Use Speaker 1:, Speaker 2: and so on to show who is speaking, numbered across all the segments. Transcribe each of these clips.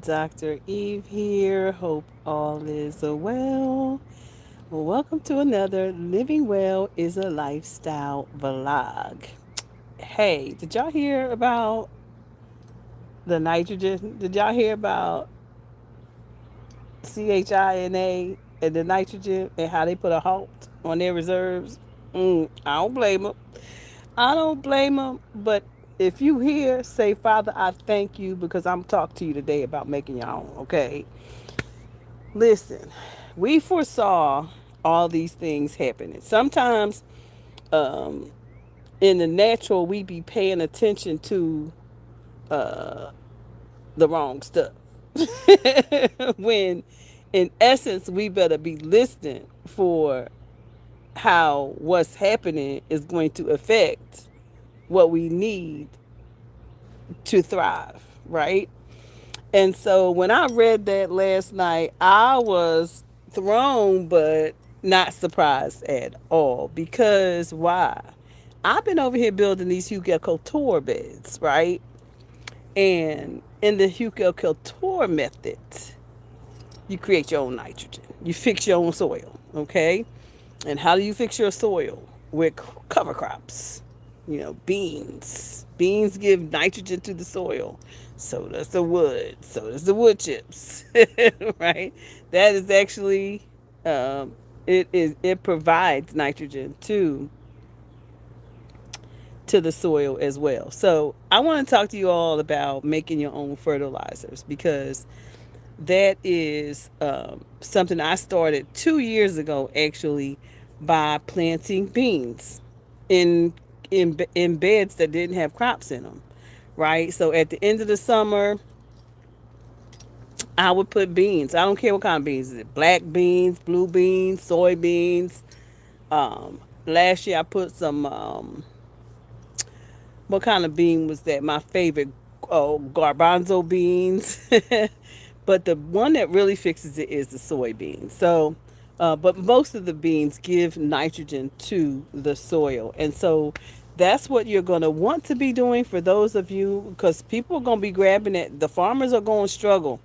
Speaker 1: Dr. Eve here. Hope all is well. Well, welcome to another Living Well is a Lifestyle vlog. Hey, did y'all hear about the nitrogen? Did y'all hear about CHINA and the nitrogen and how they put a halt on their reserves? I don't blame them. I don't blame them. But if you hear, say, Father, I thank you because I'm talking to you today about making your own, okay? Listen, we foresaw all these things happening. Sometimes um, in the natural, we be paying attention to the wrong stuff. When in essence, we better be listening for how what's happening is going to affect what we need to thrive, right? And so when I read that last night, I was thrown but not surprised at all. Because why? I've been over here building these Hugo Couture beds, right? And in the Hugo Couture method, you create your own nitrogen. You fix your own soil, okay? And how do you fix your soil? With cover crops. Beans. Beans give nitrogen to the soil. So does the wood. So does the wood chips. Right? That is actually it provides nitrogen to the soil as well. So I want to talk to you all about making your own fertilizers because that is something I started 2 years ago, actually, by planting beans in in beds that didn't have crops in them. Right. So at the end of the summer, I would put beans. I don't care what kind of beans. Is it black beans, blue beans, soybeans? Last year I put some. What kind of bean was that? My favorite, garbanzo beans. But the one that really fixes it is the soybean. So, but most of the beans give nitrogen to the soil. And so that's what you're going to want to be doing for those of you, because people are going to be grabbing it. The farmers are going to struggle.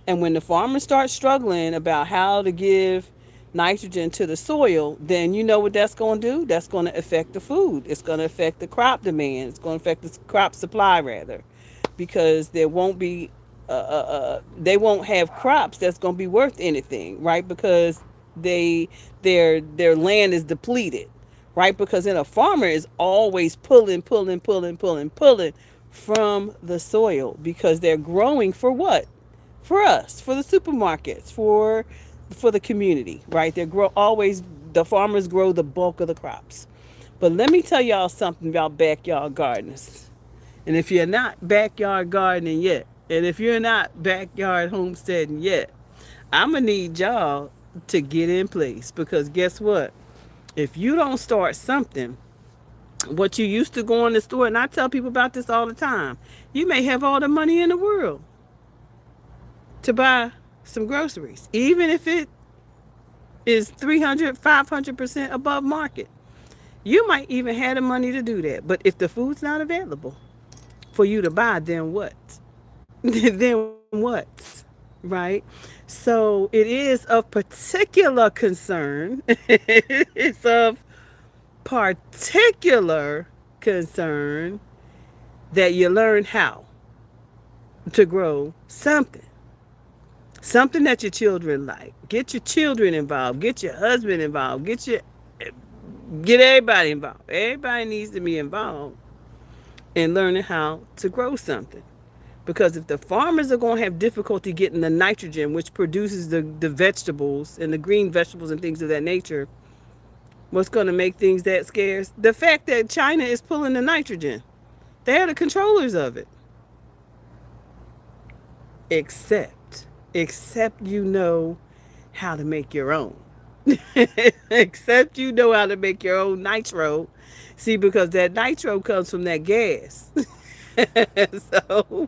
Speaker 1: And when the farmers start struggling about how to give nitrogen to the soil, then you know what that's going to do? That's going to affect the food. It's going to affect the crop demand. It's going to affect the crop supply, rather, because there won't be they won't have crops that's going to be worth anything, right? Because their land is depleted, right? Because then a farmer is always pulling from the soil because they're growing for what? For us, for the supermarkets, for the community, right? The farmers grow the bulk of the crops. But let me tell y'all something about backyard gardeners. And if you're not backyard gardening yet, and if you're not backyard homesteading yet, I'm going to need y'all to get in place because guess what? If you don't start something, what you used to go in the store, and I tell people about this all the time, you may have all the money in the world to buy some groceries, even if it is 300, 500% above market. You might even have the money to do that. But if the food's not available for you to buy, then what? Then what? Right? So it is of particular concern. It's of particular concern that you learn how to grow something that your children like. Get your children involved. Get your husband involved. Get everybody involved. Everybody needs to be involved in learning how to grow something. Because if the farmers are going to have difficulty getting the nitrogen, which produces the vegetables and the green vegetables and things of that nature, what's going to make things that scarce? The fact that China is pulling the nitrogen. They're the controllers of it. Except you know how to make your own. Except you know how to make your own nitro. See, because that nitro comes from that gas. So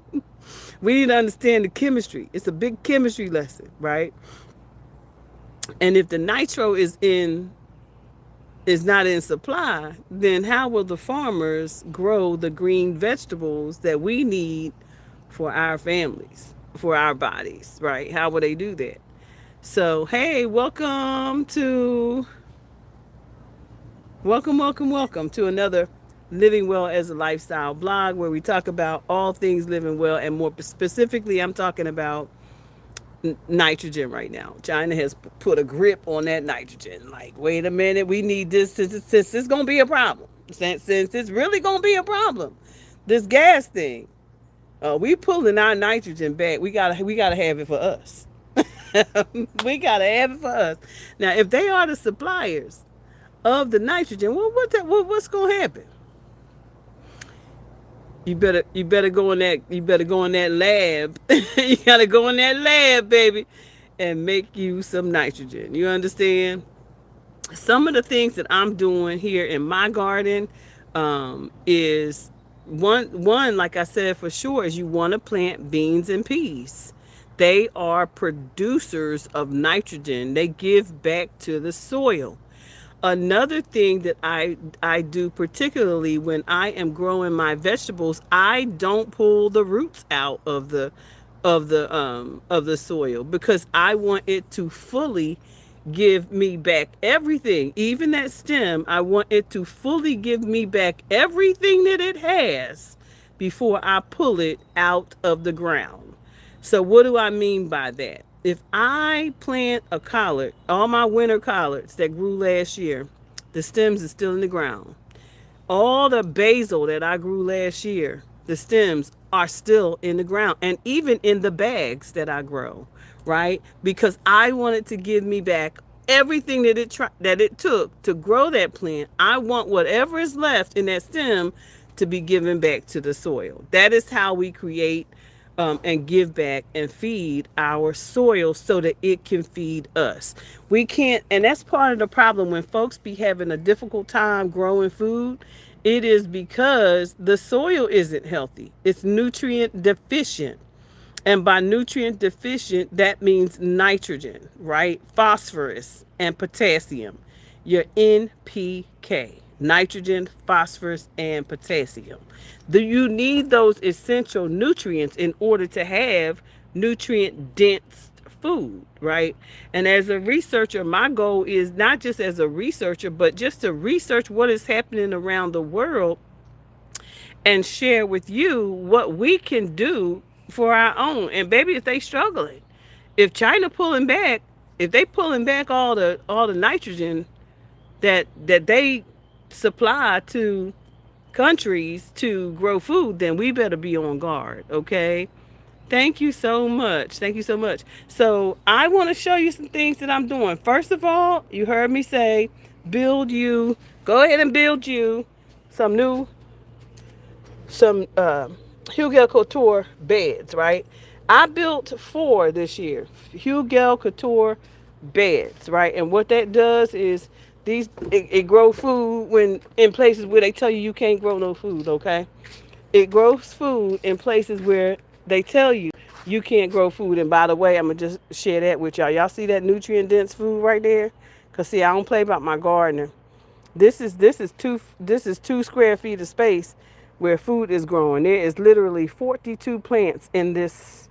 Speaker 1: we need to understand the chemistry. It's a big chemistry lesson, right? And if the nitro is not in supply, then how will the farmers grow the green vegetables that we need for our families? for our bodies, right? How would they do that? So, hey, welcome to another Living Well as a Lifestyle blog where we talk about all things living well, and more specifically, I'm talking about nitrogen right now. China has put a grip on that nitrogen. Like, wait a minute, we need this since it's going to be a problem. Since it's really going to be a problem. This gas thing. We pulling our nitrogen back. We gotta have it for us. We gotta have it for us. Now, if they are the suppliers of the nitrogen, what's gonna happen? You better go in that lab. You gotta go in that lab, baby, and make you some nitrogen. You understand? Some of the things that I'm doing here in my garden is one like I said for sure is you want to plant beans and peas. They are producers of nitrogen. They give back to the soil. Another thing that I do particularly when I am growing my vegetables, I don't pull the roots out of the soil because I want it to fully give me back everything. Even that stem, I want it to fully give me back everything that it has before I pull it out of the ground. So what do I mean by that? If I plant a collard, all my winter collards that grew last year, the stems are still in the ground. All the basil that I grew last year, the stems are still in the ground and even in the bags that I grow, right? Because I wanted to give me back everything that it took to grow that plant. I want whatever is left in that stem to be given back to the soil. That is how we create and give back and feed our soil so that it can feed us. We can't, and that's part of the problem when folks be having a difficult time growing food. It is because the soil isn't healthy, it's nutrient deficient. And by nutrient deficient, that means nitrogen, right? Phosphorus and potassium. Your NPK, nitrogen, phosphorus, and potassium. You need those essential nutrients in order to have nutrient dense food, right? And as a researcher, my goal is not just as a researcher, but just to research what is happening around the world and share with you what we can do for our own. And baby, if they struggling, if China pulling back, if they pulling back all the nitrogen that they supply to countries to grow food, then we better be on guard, okay? Thank you so much. Thank you so much. So I want to show you some things that I'm doing. First of all, you heard me say, go ahead and build you some new some Hugel Couture beds, right? I built 4 this year, Hugel Couture beds, right? And what that does is it grow food when in places where they tell you you can't grow no food, okay? It grows food in places where they tell you can't grow food. And by the way, I'm gonna just share that with y'all. Y'all see that nutrient dense food right there? Cause see, I don't play about my gardener. This is 2 square feet of space where food is growing. There is literally 42 plants in this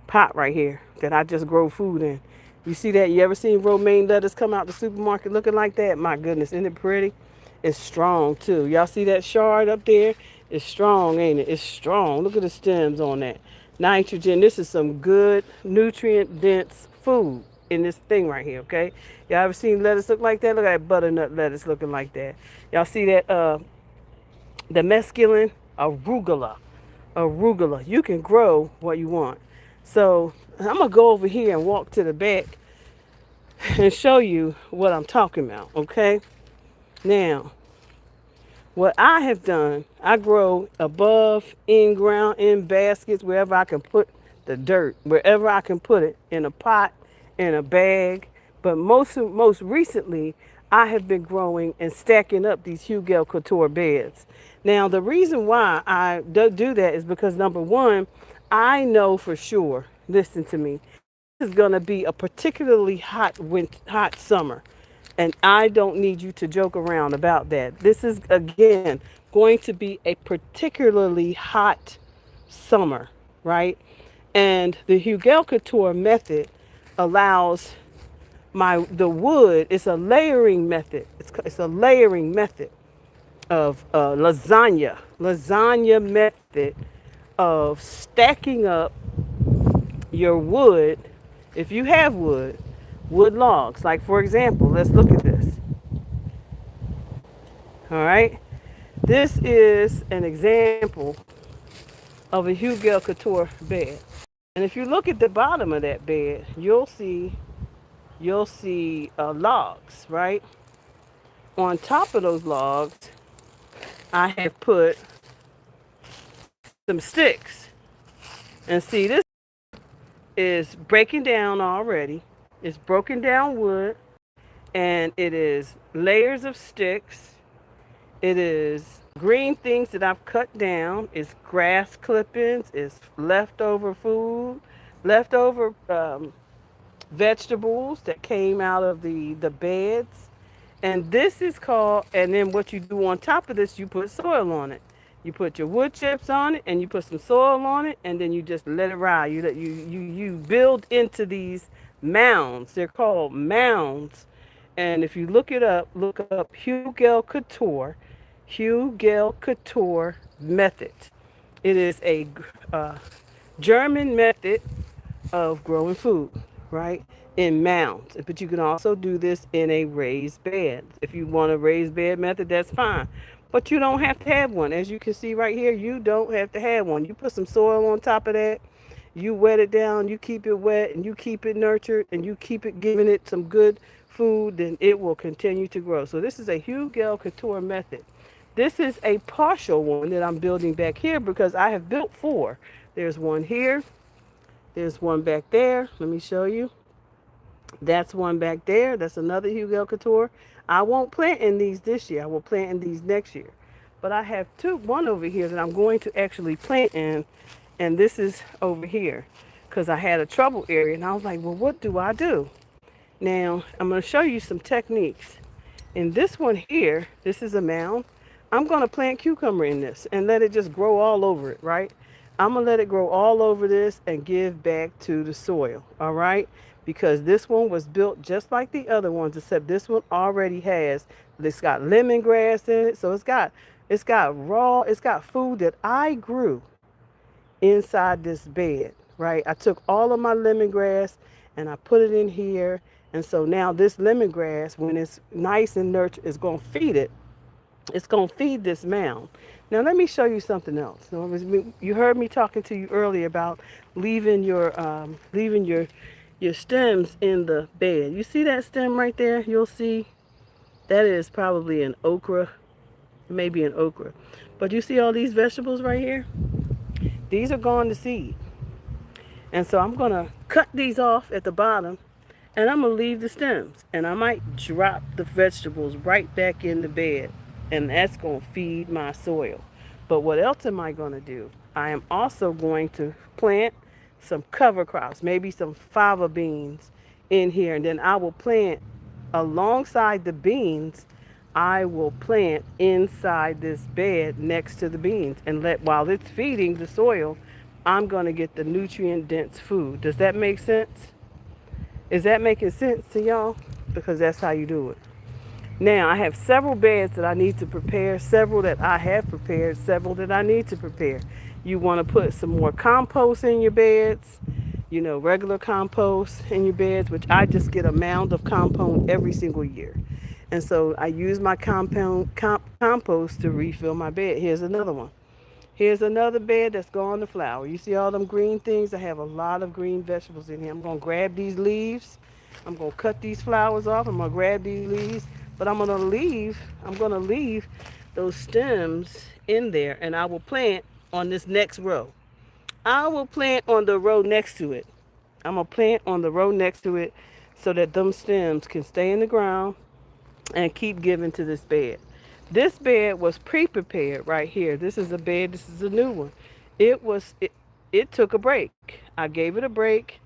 Speaker 1: pot right here that I just grow food in. You see that? You ever seen romaine lettuce come out the supermarket looking like that? My goodness, isn't it pretty? It's strong too. Y'all see that shard up there? It's strong, ain't it? It's strong. Look at the stems on that. Nitrogen. This is some good nutrient dense food in this thing right here, okay? Y'all ever seen lettuce look like that? Look at that butternut lettuce looking like that. Y'all see that the mescaline arugula. You can grow what you want. So I'm gonna go over here and walk to the back and show you what I'm talking about, okay? Now, what I have done, I grow above, in ground, in baskets, wherever I can put the dirt, wherever I can put it, in a pot, in a bag. But most recently, I have been growing and stacking up these Hugel Couture beds. Now, the reason why I do that is because number one, I know for sure, listen to me, this is going to be a particularly hot summer. And I don't need you to joke around about that. This is, again, going to be a particularly hot summer, right? And the Hugel Couture method allows the wood. It's a layering method. It's a layering method of lasagna method of stacking up your wood. If you have wood logs, like for example, let's look at this. All right, this is an example of a Hugel Couture bed. And if you look at the bottom of that bed, you'll see logs, right? On top of those logs, I have put some sticks. And see, this is breaking down already. It's broken down wood, and it is layers of sticks. It is green things that I've cut down. It's grass clippings. It's leftover food, leftover vegetables that came out of the beds. And this is called, and then what you do on top of this, you put soil on it. You put your wood chips on it, and you put some soil on it, and then you just let it ride. You build into these mounds. They're called mounds. And if you look it up, look up Hugel Couture method. It is a uh, German method of growing food, right? In mounds. But you can also do this in a raised bed. If you want a raised bed method, that's fine. But you don't have to have one. As you can see right here, you don't have to have one. You put some soil on top of that, you wet it down, you keep it wet, and you keep it nurtured, and you keep it giving it some good food, then it will continue to grow. So this is a Hugel Couture method. This is a partial one that I'm building back here because I have built four. There's one here, there's one back there. Let me show you. That's one back there. That's another Hugel Couture. I won't plant in these this year. I will plant in these next year. But I have one over here that I'm going to actually plant in, and this is over here because I had a trouble area, and I was like, well, what do I do? Now, I'm going to show you some techniques. In this one here, this is a mound. I'm going to plant cucumber in this and let it just grow all over it, right? I'm going to let it grow all over this and give back to the soil, all right? Because this one was built just like the other ones, except this one already it's got lemongrass in it. So it's got food that I grew inside this bed, right? I took all of my lemongrass and I put it in here. And so now this lemongrass, when it's nice and nurtured, is going to feed it. It's going to feed this mound. Now let me show you something else. You heard me talking to you earlier about leaving your stems in the bed. You see that stem right there? You'll see that is probably an okra, maybe an okra. But you see all these vegetables right here? These are going to seed. And so I'm going to cut these off at the bottom, and I'm going to leave the stems. And I might drop the vegetables right back in the bed, and that's going to feed my soil. But what else am I going to do? I am also going to plant some cover crops, maybe some fava beans in here. And then I will plant alongside the beans. I will plant inside this bed next to the beans and while it's feeding the soil, I'm going to get the nutrient dense food. Does that make sense? Is that making sense to y'all? Because that's how you do it. Now, I have several beds that I need to prepare, several that I have prepared, several that I need to prepare. You want to put some more compost in your beds, regular compost in your beds, which I just get a mound of compost every single year. And so I use my compost to refill my bed. Here's another one. Here's another bed that's going to flower. You see all them green things? I have a lot of green vegetables in here. I'm going to grab these leaves. I'm going to cut these flowers off. I'm going to grab these leaves. But I'm going to leave those stems in there, and I will plant on this next row. I will plant on the row next to it. I'm going to plant on the row next to it so that them stems can stay in the ground and keep giving to this bed. This bed was pre-prepared right here. This is a bed. This is a new one. It took a break. I gave it a break.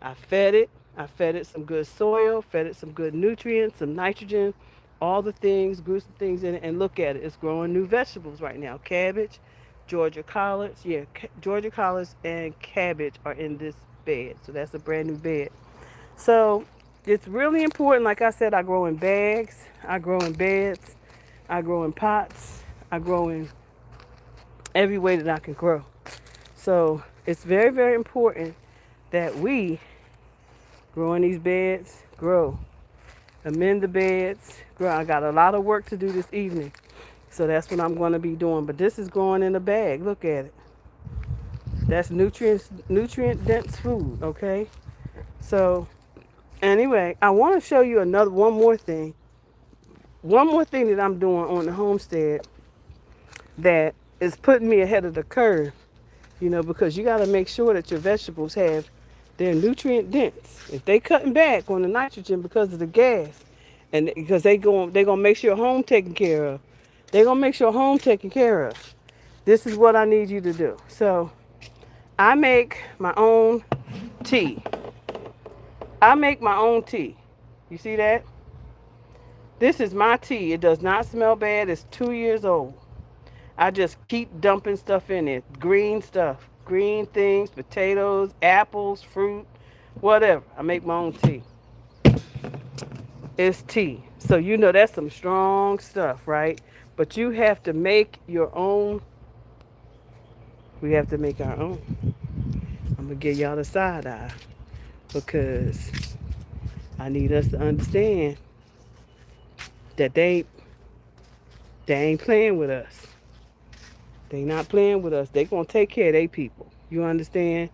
Speaker 1: I fed it. I fed it some good soil, fed it some good nutrients, some nitrogen, all the things, grew some things in it, and look at it. It's growing new vegetables right now. Cabbage, Georgia collards. Yeah, Georgia collards and cabbage are in this bed. So that's a brand new bed. So it's really important. Like I said, I grow in bags, I grow in beds, I grow in pots, I grow in every way that I can grow. So it's very, very important that we grow in these beds, grow, amend the beds, grow. I got a lot of work to do this evening. So that's what I'm going to be doing. But this is growing in a bag. Look at it. That's nutrient dense food, okay? So anyway, I want to show you another one more thing. One more thing that I'm doing on the homestead that is putting me ahead of the curve, because you got to make sure that your vegetables have they're nutrient dense. If they cutting back on the nitrogen because of the gas, and because they gonna make sure home taken care of, they gonna make sure home taken care of. This is what I need you to do. So I make my own tea. I make my own tea. You see that? This is my tea. It does not smell bad. It's 2 years old. I just keep dumping stuff in it. Green stuff. Green things, potatoes, apples, fruit, whatever. I make my own tea. It's tea. So that's some strong stuff, right? But you have to make your own. We have to make our own. I'm going to give y'all the side eye because I need us to understand that they ain't playing with us. They not playing with us. They gonna take care of their people. You understand?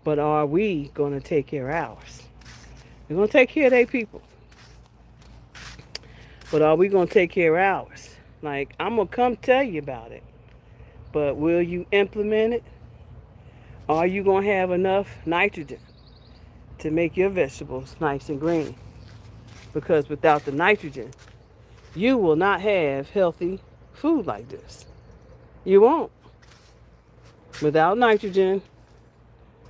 Speaker 1: But are we gonna take care of ours? We're gonna take care of their people. But are we gonna take care of ours? Like, I'm gonna come tell you about it. But will you implement it? Are you gonna have enough nitrogen to make your vegetables nice and green? Because without the nitrogen, you will not have healthy food like this. You won't. Without nitrogen,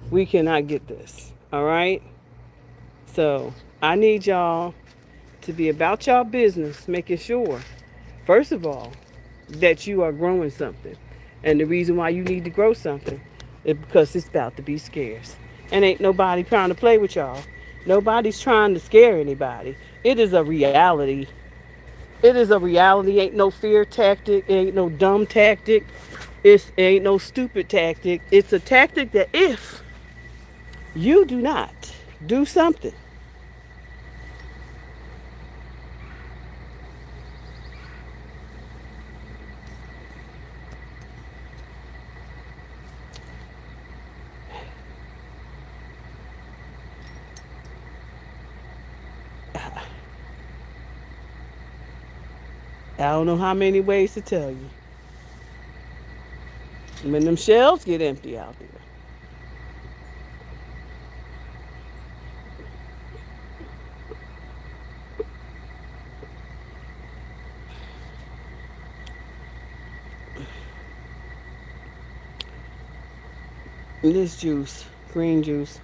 Speaker 1: we cannot get this. All right? So I need y'all to be about y'all business, making sure, first of all, that you are growing something. And the reason why you need to grow something is because it's about to be scarce. And ain't nobody trying to play with y'all. Nobody's trying to scare anybody. It is a reality. It is a reality. Ain't no fear tactic. It ain't no dumb tactic. It ain't no stupid tactic. It's a tactic that if you do not do something, I don't know how many ways to tell you. When them shelves get empty out there. This juice, green juice,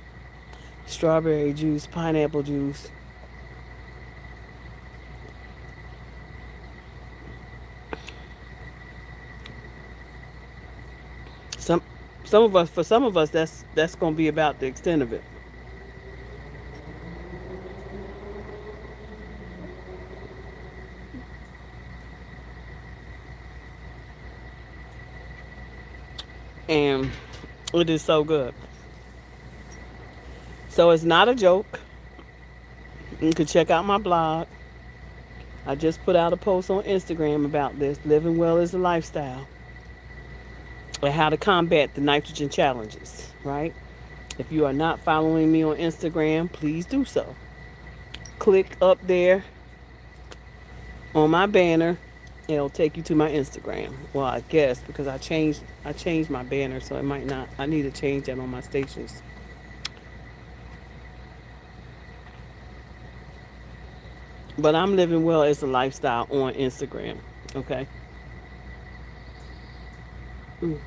Speaker 1: strawberry juice, pineapple juice. Some some of us that's gonna be about the extent of it. And it is so good. So it's not a joke. You can check out my blog. I just put out a post on Instagram about this. Living well is a lifestyle. And how to combat the nitrogen challenges, right? If you are not following me on Instagram, please do so. Click up there on my banner. It'll take you to my Instagram. Well, I guess because I changed my banner, so it might not. I need to change that on my stations. But I'm living well as a lifestyle on Instagram. Okay. Mm,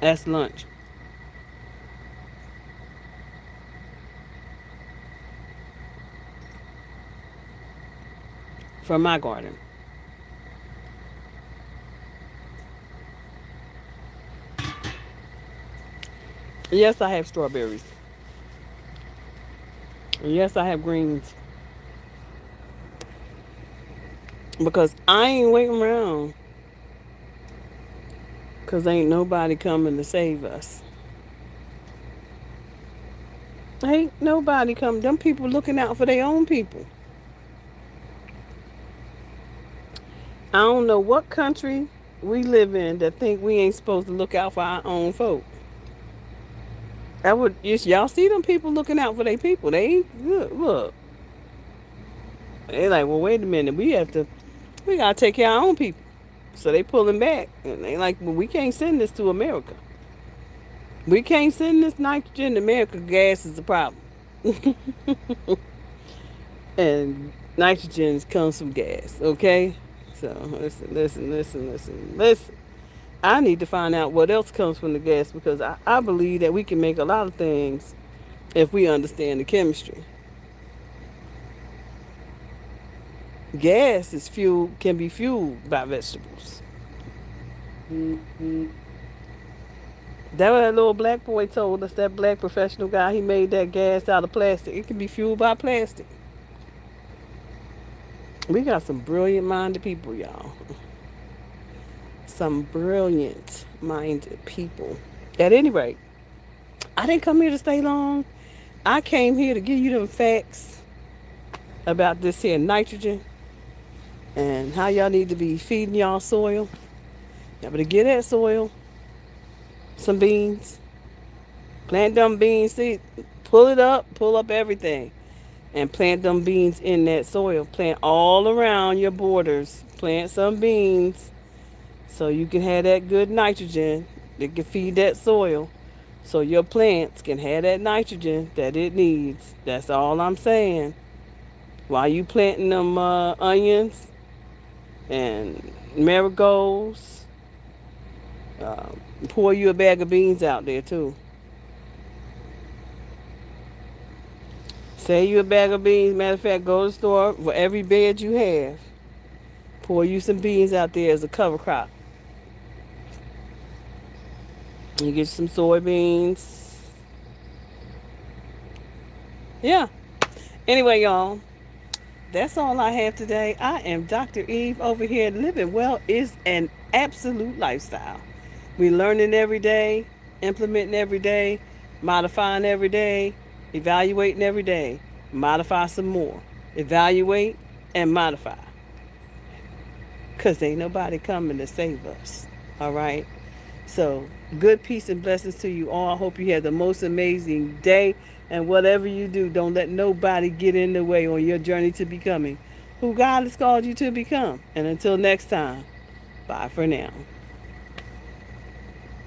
Speaker 1: that's lunch. from my garden. Yes, I have strawberries. Yes, I have greens. Because I ain't waiting around. Because ain't nobody coming to save us. Ain't nobody coming. Them people looking out for their own people. I don't know what country we live in that think we ain't supposed to look out for our own folk. I would, y'all see them people looking out for their people. They ain't, look. They like, well, wait a minute. We gotta take care of our own people. So they pulling back. And they like, well, we can't send this to America. We can't send this nitrogen to America. Gas is the problem. And nitrogen comes from gas, okay? So listen. I need to find out what else comes from the gas because I believe that we can make a lot of things if we understand the chemistry. Gas is fuel can be fueled by vegetables. That what that little black boy told us, that black professional guy, he made that gas out of plastic. It can be fueled by plastic. We got some brilliant minded people, y'all. Some brilliant minded people. At any rate, I didn't come here to stay long. I came here to give you them facts about this here nitrogen and how y'all need to be feeding y'all soil. Y'all better get that soil some beans. Plant them beans, see, pull up everything, and plant them beans in that soil. Plant all around your borders. Plant some beans so you can have that good nitrogen that can feed that soil so your plants can have that nitrogen that it needs. That's all I'm saying. While you planting them onions and marigolds, uh, pour you a bag of beans out there too. Save you a bag of beans. Matter of fact, go to the store for every bed you have. Pour you some beans out there as a cover crop. You get some soybeans. Yeah. Anyway, y'all, that's all I have today. I am Dr. Eve over here. Living well is an absolute lifestyle. We learning every day, implementing every day, modifying every day, evaluating every day, modify some more, evaluate and modify. Because ain't nobody coming to save us. All right? So, good peace and blessings to you all. I hope you have the most amazing day. And whatever you do, don't let nobody get in the way on your journey to becoming who God has called you to become. And until next time, bye for now.